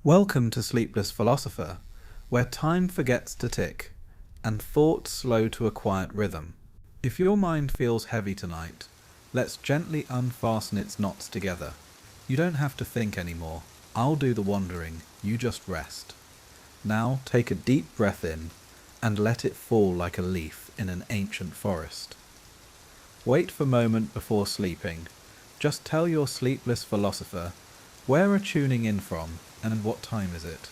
Welcome to Sleepless Philosopher, where time forgets to tick, and thoughts slow to a quiet rhythm. If your mind feels heavy tonight, let's gently unfasten its knots together. You don't have to think anymore. I'll do the wandering, you just rest. Now take a deep breath in, and let it fall like a leaf in an ancient forest. Wait for a moment before sleeping. Just tell your sleepless philosopher where are tuning in from and what time is it?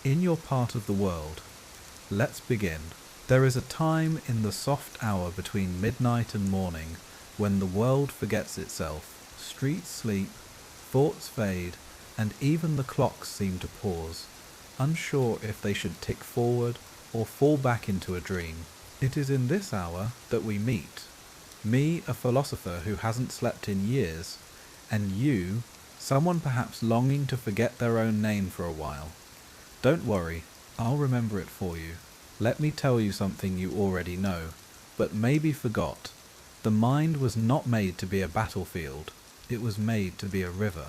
In your part of the world. Let's begin. There is a time in the soft hour between midnight and morning when the world forgets itself, streets sleep, thoughts fade, and even the clocks seem to pause, unsure if they should tick forward or fall back into a dream. It is in this hour that we meet. Me, a philosopher who hasn't slept in years, and you, someone perhaps longing to forget their own name for a while. Don't worry, I'll remember it for you. Let me tell you something you already know, but maybe forgot. The mind was not made to be a battlefield. It was made to be a river.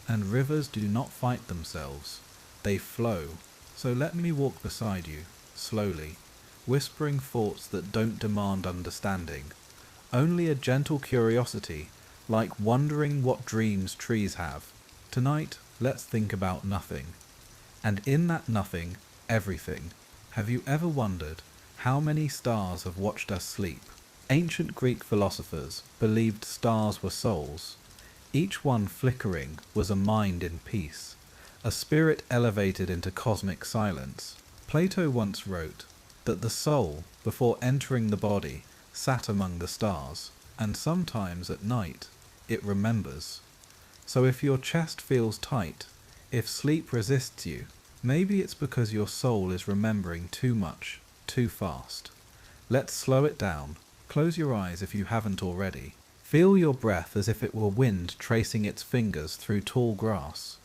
And rivers do not fight themselves. They flow. So let me walk beside you, slowly, whispering thoughts that don't demand understanding. Only a gentle curiosity, like wondering what dreams trees have. Tonight, let's think about nothing. And in that nothing, everything. Have you ever wondered how many stars have watched us sleep? Ancient Greek philosophers believed stars were souls. Each one flickering was a mind in peace, a spirit elevated into cosmic silence. Plato once wrote that the soul, before entering the body, sat among the stars, and sometimes at night it remembers. So if your chest feels tight, if sleep resists you, maybe it's because your soul is remembering too much, too fast. Let's slow it down. Close your eyes if you haven't already. Feel your breath as if it were wind tracing its fingers through tall grass.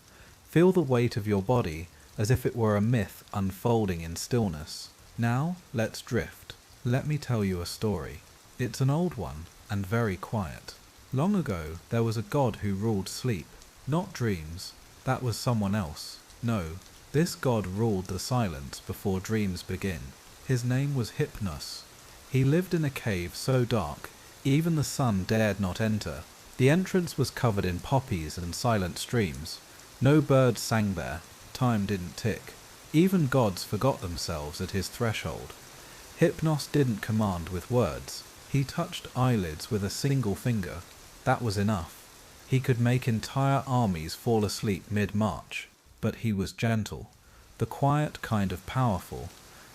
Feel the weight of your body as if it were a myth unfolding in stillness. Now, let's drift. Let me tell you a story. It's an old one, and very quiet. Long ago, there was a god who ruled sleep. Not dreams. That was someone else. No, this god ruled the silence before dreams begin. His name was Hypnos. He lived in a cave so dark, even the sun dared not enter. The entrance was covered in poppies and silent streams. No birds sang there. Time didn't tick. Even gods forgot themselves at his threshold. Hypnos didn't command with words. He touched eyelids with a single finger. That was enough. He could make entire armies fall asleep mid-march. But he was gentle, the quiet kind of powerful.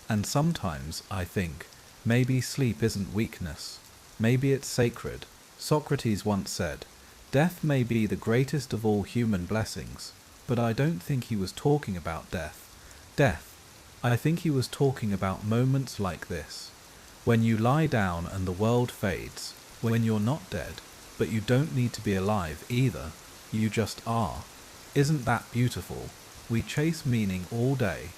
And sometimes, I think, maybe sleep isn't weakness. Maybe it's sacred. Socrates once said, "Death may be the greatest of all human blessings." But I don't think he was talking about death. I think he was talking about moments like this. When you lie down and the world fades. When you're not dead, but you don't need to be alive either. You just are. Isn't that beautiful? We chase meaning all day,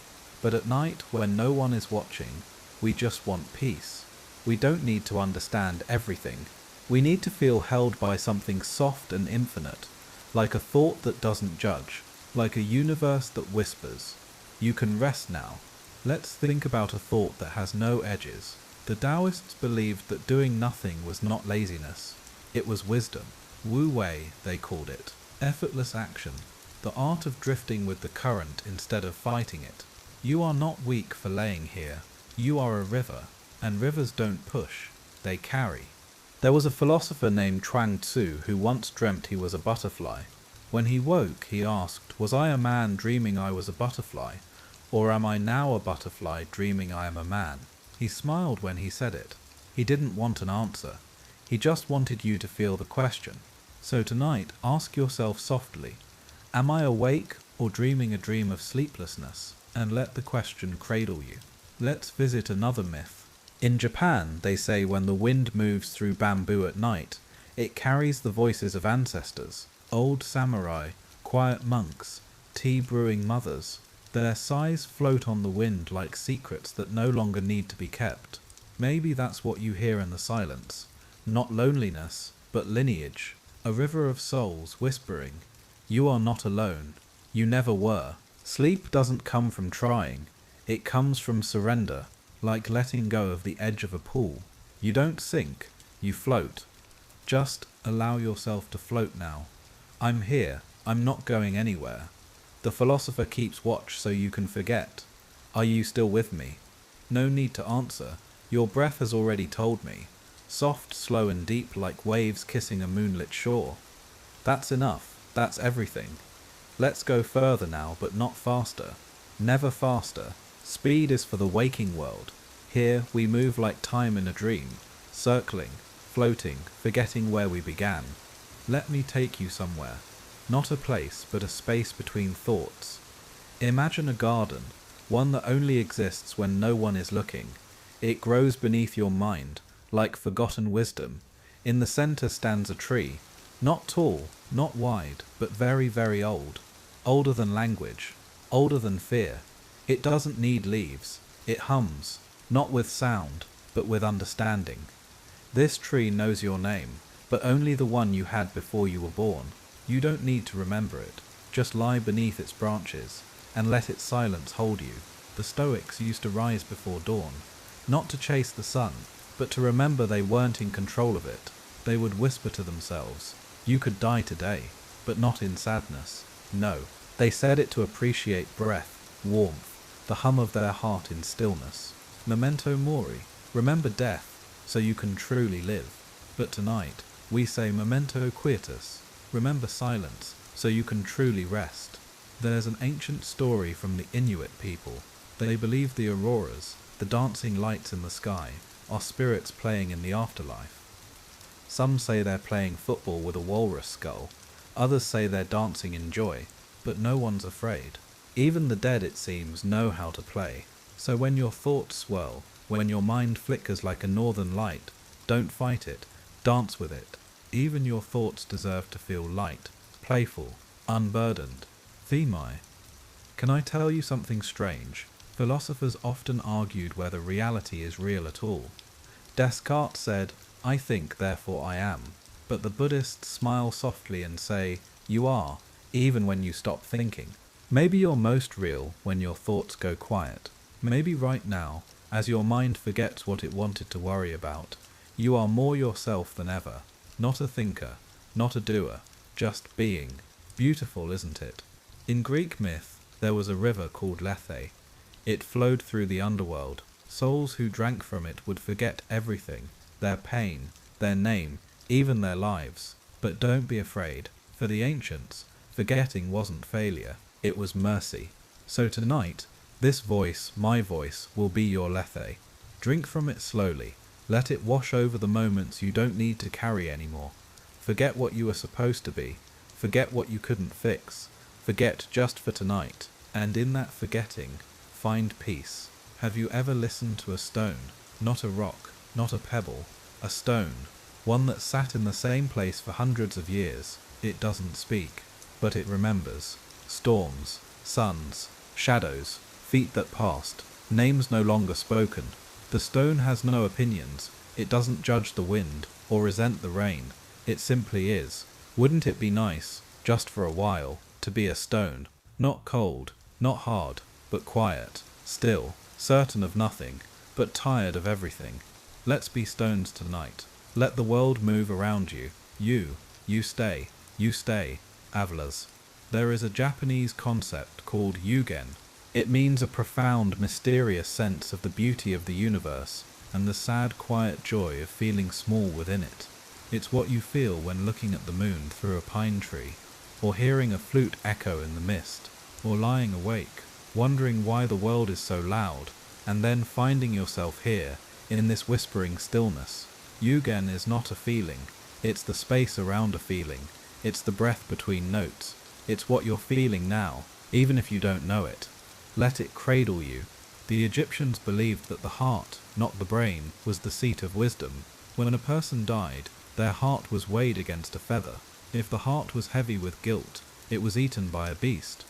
but at night when no one is watching, we just want peace. We don't need to understand everything. We need to feel held by something soft and infinite, like a thought that doesn't judge, like a universe that whispers. You can rest now. Let's think about a thought that has no edges. The Taoists believed that doing nothing was not laziness. It was wisdom. Wu Wei, they called it. Effortless action. The art of drifting with the current instead of fighting it. You are not weak for laying here. You are a river, and rivers don't push. They carry. There was a philosopher named Chuang Tzu who once dreamt he was a butterfly. When he woke, he asked, "Was I a man dreaming I was a butterfly? Or am I now a butterfly dreaming I am a man?" He smiled when he said it. He didn't want an answer. He just wanted you to feel the question. So tonight, ask yourself softly, am I awake or dreaming a dream of sleeplessness? And let the question cradle you. Let's visit another myth. In Japan, they say when the wind moves through bamboo at night, it carries the voices of ancestors, old samurai, quiet monks, tea-brewing mothers. Their sighs float on the wind like secrets that no longer need to be kept. Maybe that's what you hear in the silence. Not loneliness, but lineage. A river of souls whispering, "You are not alone. You never were." Sleep doesn't come from trying, it comes from surrender, like letting go of the edge of a pool. You don't sink, you float. Just allow yourself to float now. I'm here, I'm not going anywhere. The philosopher keeps watch so you can forget. Are you still with me? No need to answer, your breath has already told me. Soft, slow and deep like waves kissing a moonlit shore. That's enough, that's everything. Let's go further now, but not faster. Never faster. Speed is for the waking world. Here we move like time in a dream, circling, floating, forgetting where we began. Let me take you somewhere. Not a place, but a space between thoughts. Imagine a garden, one that only exists when no one is looking. It grows beneath your mind, like forgotten wisdom. In the center stands a tree, not tall, not wide, but very, very old. Older than language, older than fear. It doesn't need leaves, it hums, not with sound, but with understanding. This tree knows your name, but only the one you had before you were born. You don't need to remember it, just lie beneath its branches, and let its silence hold you. The Stoics used to rise before dawn, not to chase the sun, but to remember they weren't in control of it. They would whisper to themselves, "You could die today, but not in sadness." No, they said it to appreciate breath, warmth, the hum of their heart in stillness. Memento mori, remember death, so you can truly live. But tonight, we say memento quietus, remember silence, so you can truly rest. There's an ancient story from the Inuit people. They believe the auroras, the dancing lights in the sky, are spirits playing in the afterlife. Some say they're playing football with a walrus skull, others say they're dancing in joy, but no one's afraid. Even the dead, it seems, know how to play. So when your thoughts swirl, when your mind flickers like a northern light, don't fight it, dance with it. Even your thoughts deserve to feel light, playful, unburdened. Themai. Can I tell you something strange? Philosophers often argued whether reality is real at all. Descartes said, "I think, therefore I am." But the Buddhists smile softly and say, "You are, even when you stop thinking." Maybe you're most real when your thoughts go quiet. Maybe right now, as your mind forgets what it wanted to worry about, you are more yourself than ever. Not a thinker, not a doer, just being. Beautiful, isn't it? In Greek myth, there was a river called Lethe. It flowed through the underworld. Souls who drank from it would forget everything, their pain, their name, even their lives. But don't be afraid. For the ancients, forgetting wasn't failure, it was mercy. So tonight, this voice, my voice, will be your Lethe. Drink from it slowly. Let it wash over the moments you don't need to carry anymore. Forget what you were supposed to be. Forget what you couldn't fix. Forget just for tonight. And in that forgetting, find peace. Have you ever listened to a stone? Not a rock, not a pebble. A stone. One that sat in the same place for hundreds of years. It doesn't speak, but it remembers. Storms, suns, shadows, feet that passed, names no longer spoken. The stone has no opinions. It doesn't judge the wind or resent the rain. It simply is. Wouldn't it be nice, just for a while, to be a stone? Not cold, not hard, but quiet, still, certain of nothing, but tired of everything. Let's be stones tonight. Let the world move around you. You stay, Avlas. There is a Japanese concept called yugen. It means a profound, mysterious sense of the beauty of the universe and the sad, quiet joy of feeling small within it. It's what you feel when looking at the moon through a pine tree, or hearing a flute echo in the mist, or lying awake, wondering why the world is so loud, and then finding yourself here, in this whispering stillness. Yugen is not a feeling, it's the space around a feeling, it's the breath between notes, it's what you're feeling now, even if you don't know it. Let it cradle you. The Egyptians believed that the heart, not the brain, was the seat of wisdom. When a person died, their heart was weighed against a feather. If the heart was heavy with guilt, it was eaten by a beast.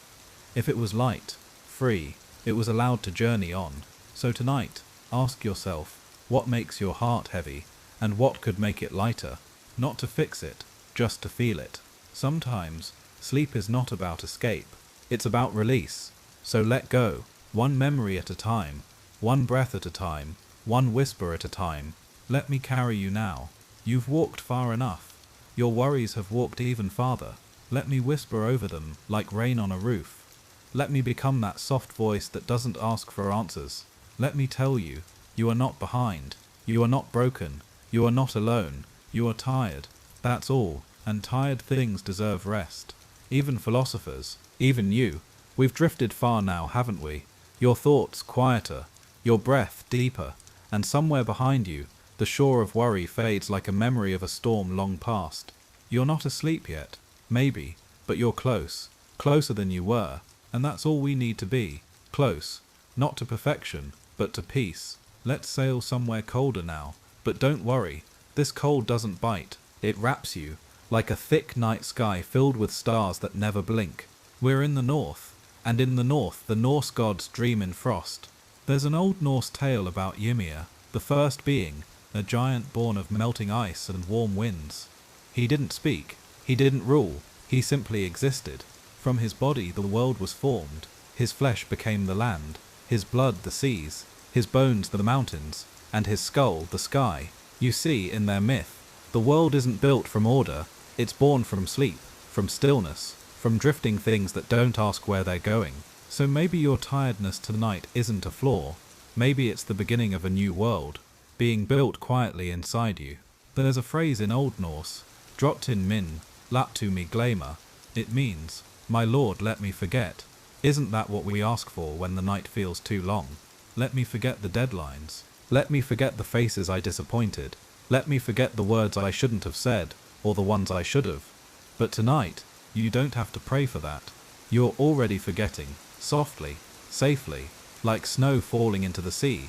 If it was light, free, it was allowed to journey on. So tonight, ask yourself, what makes your heart heavy, and what could make it lighter? Not to fix it, just to feel it. Sometimes, sleep is not about escape, it's about release. So let go, one memory at a time, one breath at a time, one whisper at a time. Let me carry you now. You've walked far enough. Your worries have walked even farther. Let me whisper over them like rain on a roof. Let me become that soft voice that doesn't ask for answers. Let me tell you, you are not behind. You are not broken. You are not alone. You are tired. That's all, and tired things deserve rest. Even philosophers, even you, we've drifted far now, haven't we? Your thoughts quieter, your breath deeper, and somewhere behind you, the shore of worry fades like a memory of a storm long past. You're not asleep yet, maybe, but you're close, closer than you were, and that's all we need to be, close, not to perfection, but to peace. Let's sail somewhere colder now, but don't worry, this cold doesn't bite, it wraps you, like a thick night sky filled with stars that never blink. We're in the north, and in the north the Norse gods dream in frost. There's an old Norse tale about Ymir, the first being, a giant born of melting ice and warm winds. He didn't speak, he didn't rule, he simply existed. From his body the world was formed, his flesh became the land, his blood the seas, his bones the mountains, and his skull the sky. You see, in their myth, the world isn't built from order, it's born from sleep, from stillness, from drifting things that don't ask where they're going. So maybe your tiredness tonight isn't a flaw, maybe it's the beginning of a new world, being built quietly inside you. There's a phrase in Old Norse, drottin min, lattu me glema. It means, my lord, let me forget. Isn't that what we ask for when the night feels too long? Let me forget the deadlines. Let me forget the faces I disappointed. Let me forget the words I shouldn't have said, or the ones I should have. But tonight, you don't have to pray for that. You're already forgetting, softly, safely, like snow falling into the sea.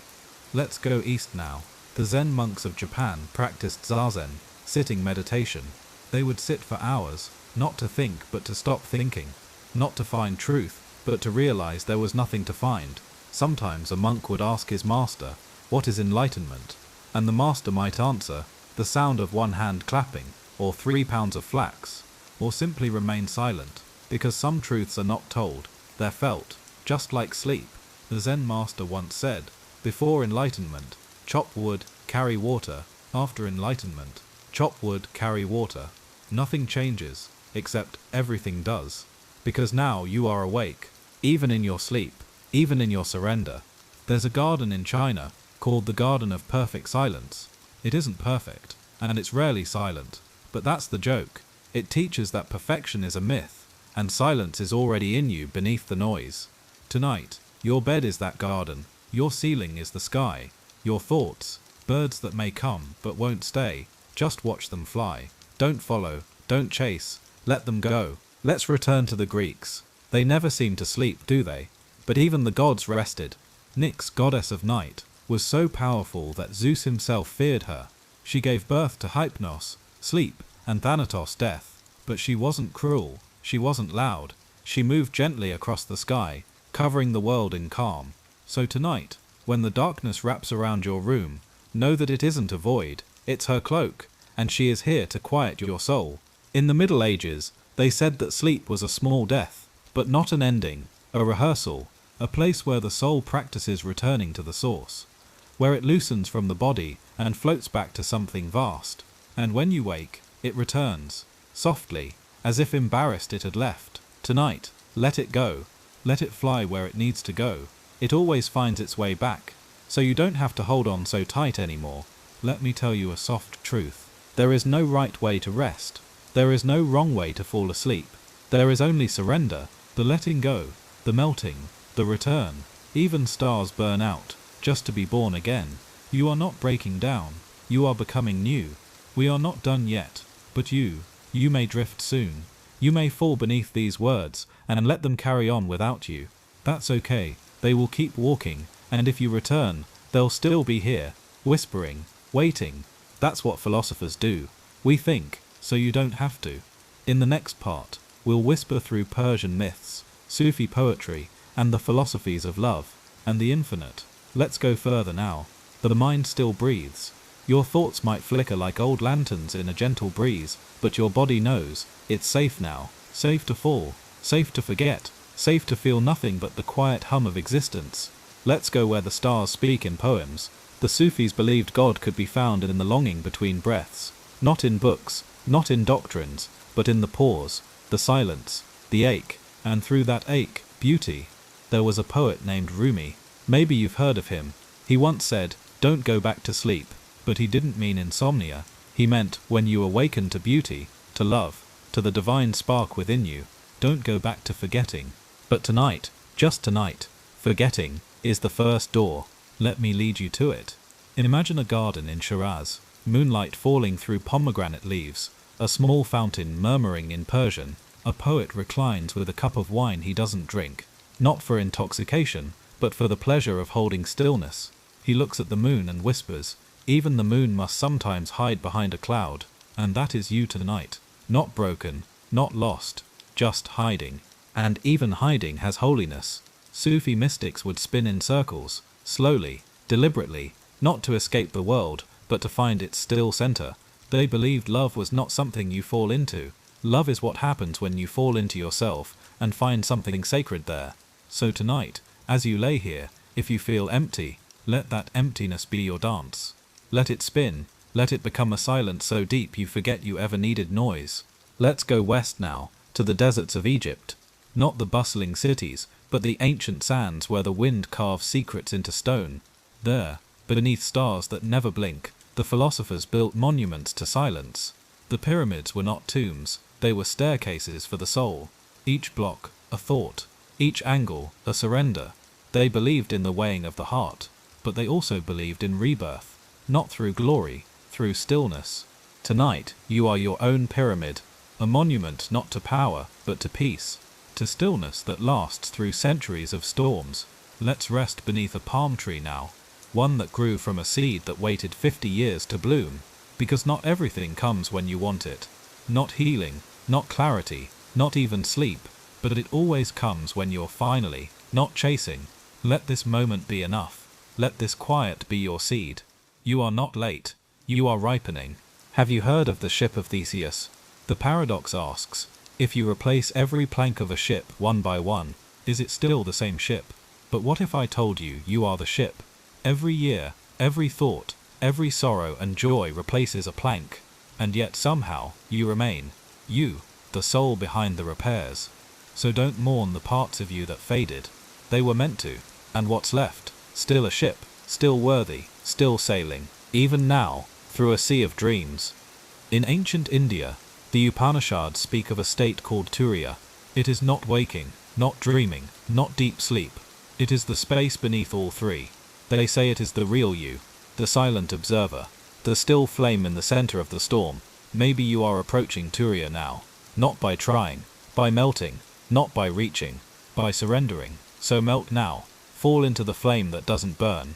Let's go east now. The Zen monks of Japan practiced zazen, sitting meditation. They would sit for hours, not to think but to stop thinking, not to find truth, but to realize there was nothing to find. Sometimes a monk would ask his master, "What is enlightenment?" And the master might answer, "The sound of one hand clapping, or 3 pounds of flax," or simply remain silent, because some truths are not told, they're felt, just like sleep. The Zen master once said, "Before enlightenment, chop wood, carry water. After enlightenment, chop wood, carry water." Nothing changes, except everything does. Because now you are awake, even in your sleep, even in your surrender. There's a garden in China, called the Garden of Perfect Silence. It isn't perfect, and it's rarely silent, but that's the joke. It teaches that perfection is a myth, and silence is already in you beneath the noise. Tonight, your bed is that garden, your ceiling is the sky, your thoughts, birds that may come but won't stay, just watch them fly. Don't follow, don't chase, let them go. Let's return to the Greeks. They never seem to sleep, do they? But even the gods rested. Nyx, goddess of night, was so powerful that Zeus himself feared her. She gave birth to Hypnos, sleep, and Thanatos, death. But she wasn't cruel, she wasn't loud. She moved gently across the sky, covering the world in calm. So tonight, when the darkness wraps around your room, know that it isn't a void, it's her cloak, and she is here to quiet your soul. In the Middle Ages, they said that sleep was a small death, but not an ending, a rehearsal, a place where the soul practices returning to the source, where it loosens from the body and floats back to something vast. And when you wake, it returns, softly, as if embarrassed it had left. Tonight, let it go. Let it fly where it needs to go. It always finds its way back, so you don't have to hold on so tight anymore. Let me tell you a soft truth. There is no right way to rest. There is no wrong way to fall asleep. There is only surrender, the letting go, the melting, the return. Even stars burn out, just to be born again. You are not breaking down. You are becoming new. We are not done yet, but you may drift soon. You may fall beneath these words and let them carry on without you. That's okay. They will keep walking, and if you return, they'll still be here, whispering, waiting. That's what philosophers do. We think, so you don't have to. In the next part, we'll whisper through Persian myths, Sufi poetry, and the philosophies of love, and the infinite. Let's go further now. The mind still breathes. Your thoughts might flicker like old lanterns in a gentle breeze, but your body knows, it's safe now, safe to fall, safe to forget, safe to feel nothing but the quiet hum of existence. Let's go where the stars speak in poems. The Sufis believed God could be found in the longing between breaths, not in books, not in doctrines, but in the pause, the silence, the ache, and through that ache, beauty. There was a poet named Rumi. Maybe you've heard of him. He once said, "Don't go back to sleep," but he didn't mean insomnia. He meant, when you awaken to beauty, to love, to the divine spark within you, don't go back to forgetting. But tonight, just tonight, forgetting is the first door. Let me lead you to it. Imagine a garden in Shiraz, moonlight falling through pomegranate leaves, a small fountain murmuring in Persian. A poet reclines with a cup of wine he doesn't drink, not for intoxication, but for the pleasure of holding stillness. He looks at the moon and whispers, "Even the moon must sometimes hide behind a cloud," and that is you tonight. Not broken, not lost, just hiding. And even hiding has holiness. Sufi mystics would spin in circles, slowly, deliberately, not to escape the world, but to find its still center. They believed love was not something you fall into. Love is what happens when you fall into yourself and find something sacred there. So tonight, as you lay here, if you feel empty, let that emptiness be your dance. Let it spin, let it become a silence so deep you forget you ever needed noise. Let's go west now, to the deserts of Egypt. Not the bustling cities, but the ancient sands where the wind carves secrets into stone. There, beneath stars that never blink, the philosophers built monuments to silence. The pyramids were not tombs, they were staircases for the soul. Each block, a thought. Each angle, a surrender. They believed in the weighing of the heart, but they also believed in rebirth. Not through glory, through stillness. Tonight, you are your own pyramid. A monument not to power, but to peace. To stillness that lasts through centuries of storms. Let's rest beneath a palm tree now. One that grew from a seed that waited 50 years to bloom. Because not everything comes when you want it. Not healing, not clarity, not even sleep, but it always comes when you're finally not chasing. Let this moment be enough. Let this quiet be your seed. You are not late. You are ripening. Have you heard of the ship of Theseus? The paradox asks, if you replace every plank of a ship one by one, is it still the same ship? But what if I told you you are the ship? Every year, every thought, every sorrow and joy replaces a plank, and yet somehow you remain. You, the soul behind the repairs. So don't mourn the parts of you that faded. They were meant to, and what's left? Still a ship, still worthy, still sailing, even now, through a sea of dreams. In ancient India, the Upanishads speak of a state called Turiya. It is not waking, not dreaming, not deep sleep. It is the space beneath all three. They say it is the real you, the silent observer, the still flame in the center of the storm. Maybe you are approaching Turiya now, not by trying, by melting, not by reaching, by surrendering. So melt now, fall into the flame that doesn't burn.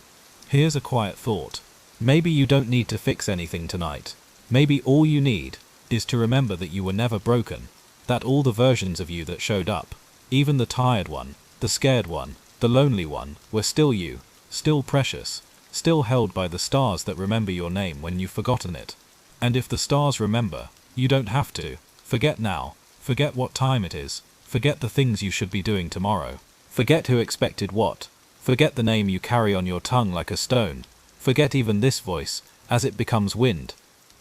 Here's a quiet thought. Maybe you don't need to fix anything tonight. Maybe all you need is to remember that you were never broken, that all the versions of you that showed up, even the tired one, the scared one, the lonely one, were still you, still precious, still held by the stars that remember your name when you've forgotten it. And if the stars remember, you don't have to. Forget now, forget what time it is, forget the things you should be doing tomorrow. Forget who expected what. Forget the name you carry on your tongue like a stone. Forget even this voice, as it becomes wind.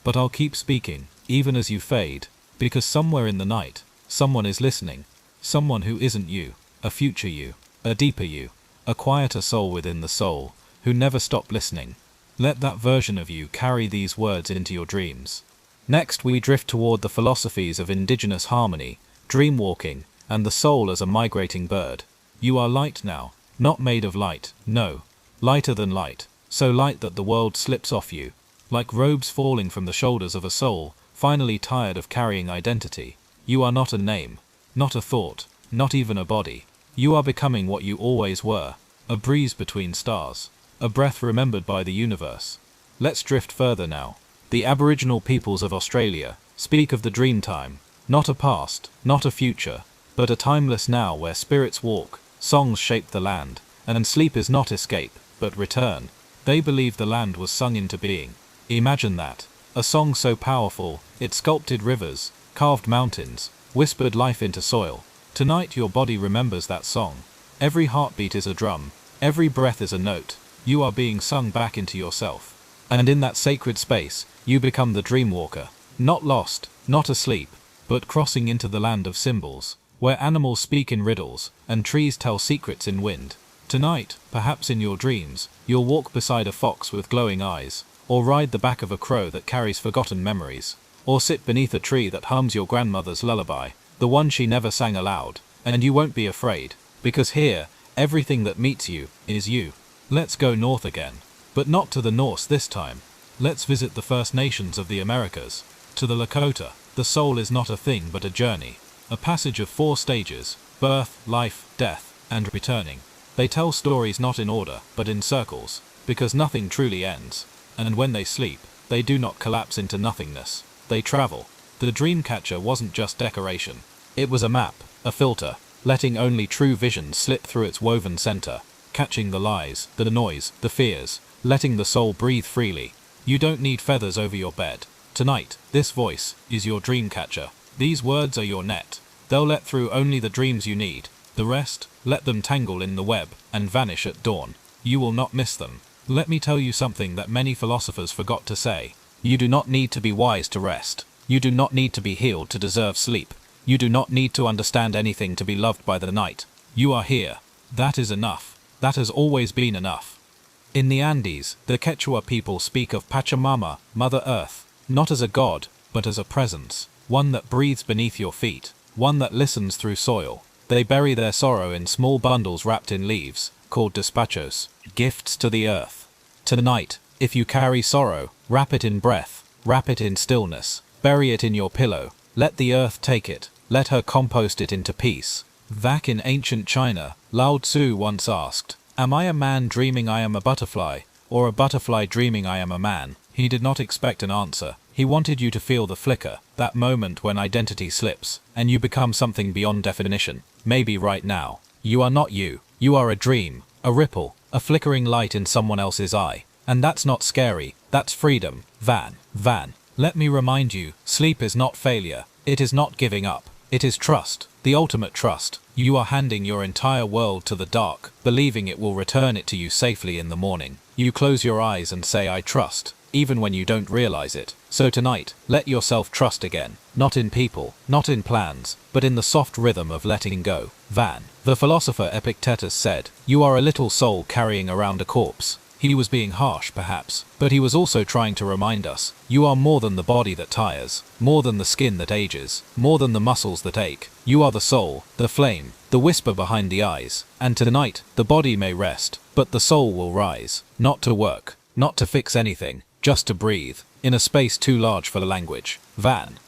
But I'll keep speaking, even as you fade, because somewhere in the night, someone is listening. Someone who isn't you, a future you, a deeper you, a quieter soul within the soul, who never stopped listening. Let that version of you carry these words into your dreams. Next we drift toward the philosophies of indigenous harmony, dream walking, and the soul as a migrating bird. You are light now, not made of light, no, lighter than light, so light that the world slips off you, like robes falling from the shoulders of a soul, finally tired of carrying identity. You are not a name, not a thought, not even a body. You are becoming what you always were, a breeze between stars, a breath remembered by the universe. Let's drift further now. The Aboriginal peoples of Australia speak of the Dreamtime, not a past, not a future, but a timeless now where spirits walk, songs shape the land, and sleep is not escape, but return. They believe the land was sung into being. Imagine that. A song so powerful, it sculpted rivers, carved mountains, whispered life into soil. Tonight your body remembers that song. Every heartbeat is a drum. Every breath is a note. You are being sung back into yourself. And in that sacred space, you become the dream walker. Not lost, not asleep, but crossing into the land of symbols, where animals speak in riddles, and trees tell secrets in wind. Tonight, perhaps in your dreams, you'll walk beside a fox with glowing eyes, or ride the back of a crow that carries forgotten memories, or sit beneath a tree that hums your grandmother's lullaby, the one she never sang aloud, and you won't be afraid, because here, everything that meets you is you. Let's go north again, but not to the Norse this time. Let's visit the First Nations of the Americas. To the Lakota, the soul is not a thing but a journey, a passage of 4 stages: birth, life, death, and returning. They tell stories not in order, but in circles, because nothing truly ends, and when they sleep, they do not collapse into nothingness. They travel. The dreamcatcher wasn't just decoration. It was a map, a filter, letting only true vision slip through its woven center, catching the lies, the noise, the fears, letting the soul breathe freely. You don't need feathers over your bed. Tonight, this voice is your dreamcatcher. These words are your net. They'll let through only the dreams you need. The rest, let them tangle in the web and vanish at dawn. You will not miss them. Let me tell you something that many philosophers forgot to say. You do not need to be wise to rest. You do not need to be healed to deserve sleep. You do not need to understand anything to be loved by the night. You are here. That is enough. That has always been enough. In the Andes, the Quechua people speak of Pachamama, Mother Earth, not as a god, but as a presence, one that breathes beneath your feet, one that listens through soil. They bury their sorrow in small bundles wrapped in leaves, called despachos, gifts to the earth. Tonight, if you carry sorrow, wrap it in breath, wrap it in stillness, bury it in your pillow, let the earth take it, let her compost it into peace. Back in ancient China, Lao Tzu once asked, "Am I a man dreaming I am a butterfly, or a butterfly dreaming I am a man?" He did not expect an answer. He wanted you to feel the flicker, that moment when identity slips, and you become something beyond definition. Maybe right now. You are not you. You are a dream, a ripple, a flickering light in someone else's eye. And that's not scary. That's freedom. Van. Let me remind you, sleep is not failure. It is not giving up. It is trust. The ultimate trust. You are handing your entire world to the dark, believing it will return it to you safely in the morning. You close your eyes and say, "I trust," even when you don't realize it. So tonight, let yourself trust again. Not in people, not in plans, but in the soft rhythm of letting go. The philosopher Epictetus said, "You are a little soul carrying around a corpse." He was being harsh, perhaps, but he was also trying to remind us, you are more than the body that tires, more than the skin that ages, more than the muscles that ache. You are the soul, the flame, the whisper behind the eyes. And tonight, the body may rest, but the soul will rise. Not to work, not to fix anything, just to breathe, in a space too large for the language.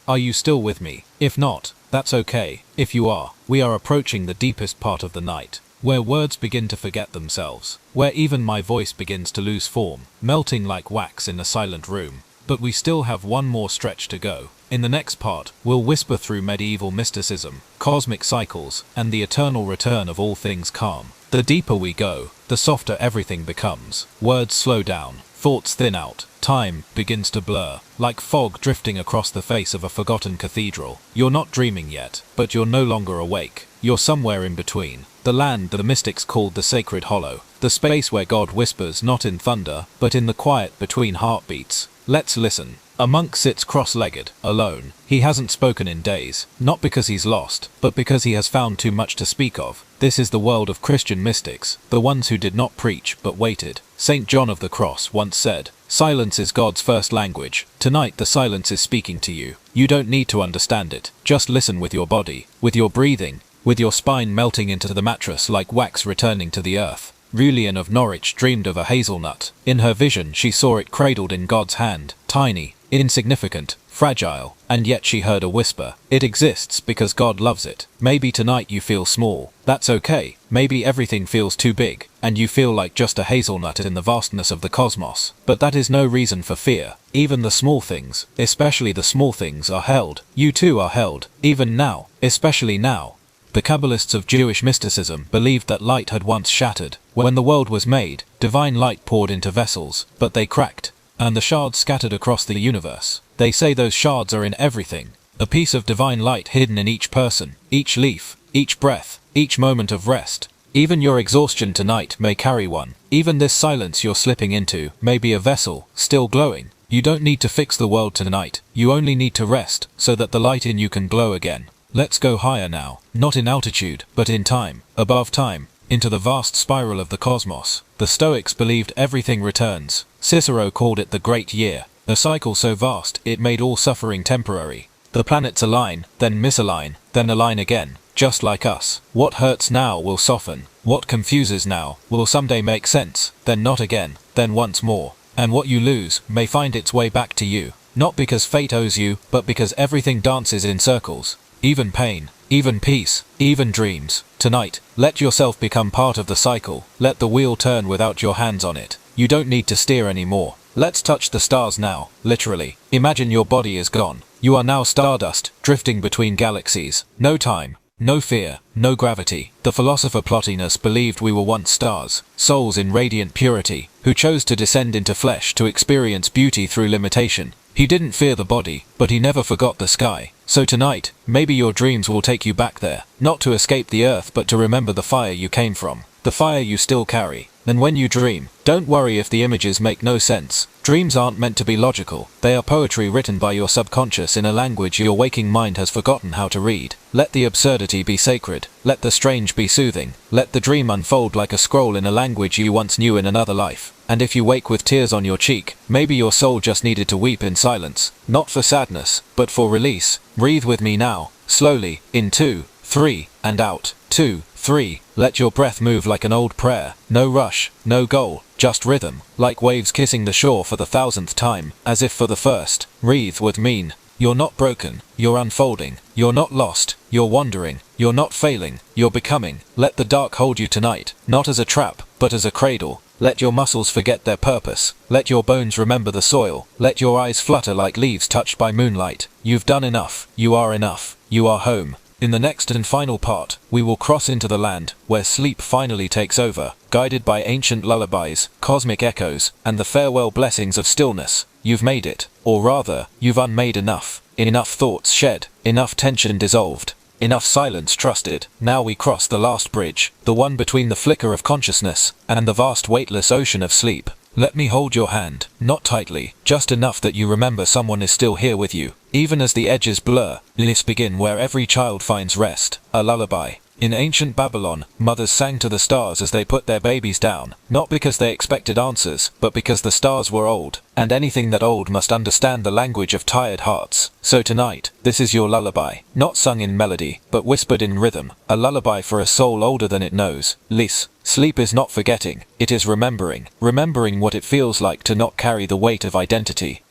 Are you still with me? If not, that's okay. If you are, we are approaching the deepest part of the night, where words begin to forget themselves, where even my voice begins to lose form, melting like wax in a silent room. But we still have one more stretch to go. In the next part, we'll whisper through medieval mysticism, cosmic cycles, and the eternal return of all things calm. The deeper we go, the softer everything becomes. Words slow down, thoughts thin out, time begins to blur, like fog drifting across the face of a forgotten cathedral. You're not dreaming yet, but you're no longer awake. You're somewhere in between. The land the mystics called the sacred hollow, the space where God whispers not in thunder, but in the quiet between heartbeats. Let's listen. A monk sits cross-legged, alone. He hasn't spoken in days, not because he's lost, but because he has found too much to speak of. This is the world of Christian mystics, the ones who did not preach, but waited. St. John of the Cross once said, "Silence is God's first language." Tonight the silence is speaking to you. You don't need to understand it. Just listen with your body, with your breathing, with your spine melting into the mattress like wax returning to the earth. Julian of Norwich dreamed of a hazelnut. In her vision she saw it cradled in God's hand, tiny, insignificant, fragile, and yet she heard a whisper. It exists because God loves it. Maybe tonight you feel small. That's okay. Maybe everything feels too big, and you feel like just a hazelnut in the vastness of the cosmos. But that is no reason for fear. Even the small things, especially the small things, are held. You too are held. Even now, especially now. The Kabbalists of Jewish mysticism believed that light had once shattered. When the world was made, divine light poured into vessels, but they cracked, and the shards scattered across the universe. They say those shards are in everything. A piece of divine light hidden in each person, each leaf, each breath, each moment of rest. Even your exhaustion tonight may carry one. Even this silence you're slipping into may be a vessel, still glowing. You don't need to fix the world tonight. You only need to rest, so that the light in you can glow again. Let's go higher now, not in altitude, but in time, above time, into the vast spiral of the cosmos. The Stoics believed everything returns. Cicero called it the Great Year, a cycle so vast it made all suffering temporary. The planets align, then misalign, then align again, just like us. What hurts now will soften. What confuses now will someday make sense, then not again, then once more. And what you lose may find its way back to you, not because fate owes you, but because everything dances in circles. Even pain, even peace, even dreams. Tonight, let yourself become part of the cycle. Let the wheel turn without your hands on it. You don't need to steer anymore. Let's touch the stars now, literally. Imagine your body is gone. You are now stardust, drifting between galaxies. No time, no fear, no gravity. The philosopher Plotinus believed we were once stars, souls in radiant purity, who chose to descend into flesh to experience beauty through limitation. He didn't fear the body, but he never forgot the sky. So tonight, maybe your dreams will take you back there, not to escape the earth but to remember the fire you came from, the fire you still carry. And when you dream, don't worry if the images make no sense. Dreams aren't meant to be logical. They are poetry written by your subconscious in a language your waking mind has forgotten how to read. Let the absurdity be sacred. Let the strange be soothing. Let the dream unfold like a scroll in a language you once knew in another life. And if you wake with tears on your cheek, maybe your soul just needed to weep in silence. Not for sadness, but for release. Breathe with me now, slowly, in 2, 3, and out. 2, 3. Let your breath move like an old prayer. No rush, no goal, just rhythm, like waves kissing the shore for the 1000th time, as if for the first. Breathe would mean, you're not broken, you're unfolding, you're not lost, you're wandering, you're not failing, you're becoming. Let the dark hold you tonight, not as a trap, but as a cradle. Let your muscles forget their purpose. Let your bones remember the soil. Let your eyes flutter like leaves touched by moonlight. You've done enough. You are enough. You are home. In the next and final part, we will cross into the land where sleep finally takes over, guided by ancient lullabies, cosmic echoes, and the farewell blessings of stillness. You've made it, or rather, you've unmade enough. Enough thoughts shed, enough tension dissolved, enough silence trusted. Now we cross the last bridge, the one between the flicker of consciousness and the vast weightless ocean of sleep. Let me hold your hand, not tightly, just enough that you remember someone is still here with you. Even as the edges blur, let's begin where every child finds rest, a lullaby. In ancient Babylon, mothers sang to the stars as they put their babies down, not because they expected answers, but because the stars were old, and anything that old must understand the language of tired hearts. So tonight, this is your lullaby, not sung in melody, but whispered in rhythm, a lullaby for a soul older than it knows. Lys. Sleep is not forgetting, it is remembering. Remembering what it feels like to not carry the weight of identity.